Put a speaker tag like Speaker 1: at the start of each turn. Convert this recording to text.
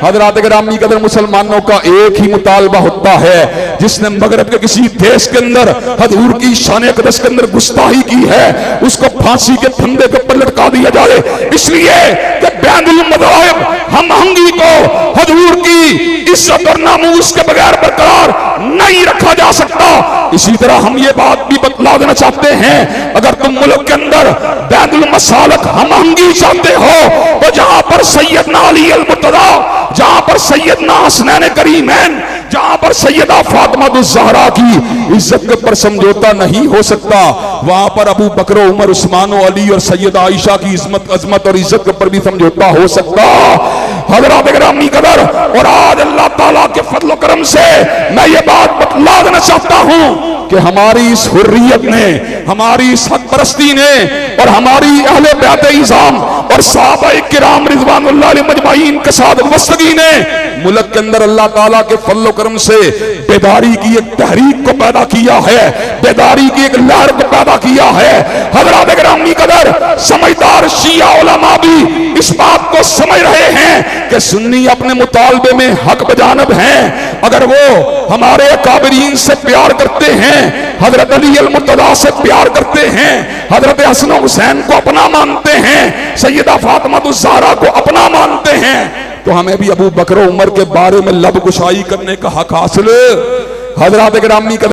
Speaker 1: हजरात गिरामी कदर मुसलमानों का एक ही मुतालबा होता है, जिसने मगरब के किसी देश के अंदर हजूर की शान अक़दस के अंदर गुस्ताही की है उसको फांसी के फंदे के ऊपर लटका दिया जाए, इसलिए कि बैनुल मज़ाहिब हम आहंगी को हजूर की इज्जत और नामूस के बगैर बरकरार नहीं रखा जा सकता। इसी तरह हम ये बात भी बतला देना चाहते हैं, अगर तुम मुल्क के अंदर बैनुल मसालक हम आहंगी चाहते हो तो जहां पर सैयदना अली अल मुर्तज़ा, जहां पर सैयदना हसनैन करीमैन, जहां पर सैयदा फातिमा ज़हरा की इज्जत के ऊपर समझौता नहीं हो सकता, वहां पर अबू बकर, उमर, उस्मान, अली और सैयदा आयशा की अजमत और इज्जत के ऊपर भी समझौता हो सकता। हज़रात गिरामी कदर, और आज अल्लाह ताला के फजल करम से मैं ये बात बतला देना चाहता हूं कि हमारी इस हुर्रियत ने, हमारी इस हक परस्ती ने और हमारी अहले बैत इज़ाम और सहाबा किराम रिज़वानुल्लाह अलैहिम अजमाइन के साथ वस्तगी ने मुल्क के अंदर अल्लाह ताला के फजल करम से बेदारी की एक तहरीक को पैदा किया है, बेदारी की एक लहर को पैदा किया है। हज़रात गिरामी कदर, समझदार शिया उलमा भी इस बात को समझ रहे हैं कि सुन्नी अपने मुतालबे में हक बजानब हैं। अगर वो हमारे अकाबरीन से प्यार करते हैं, हजरत अली अल मुर्तज़ा से प्यार करते हैं, हजरत हसन हुसैन को अपना मानते हैं, सैयदा फातिमा ज़हरा को अपना मानते हैं, तो हमें भी अबू बकर उमर के बारे में लब कुशाई करने का हक हासिल। हज़रात गिरामी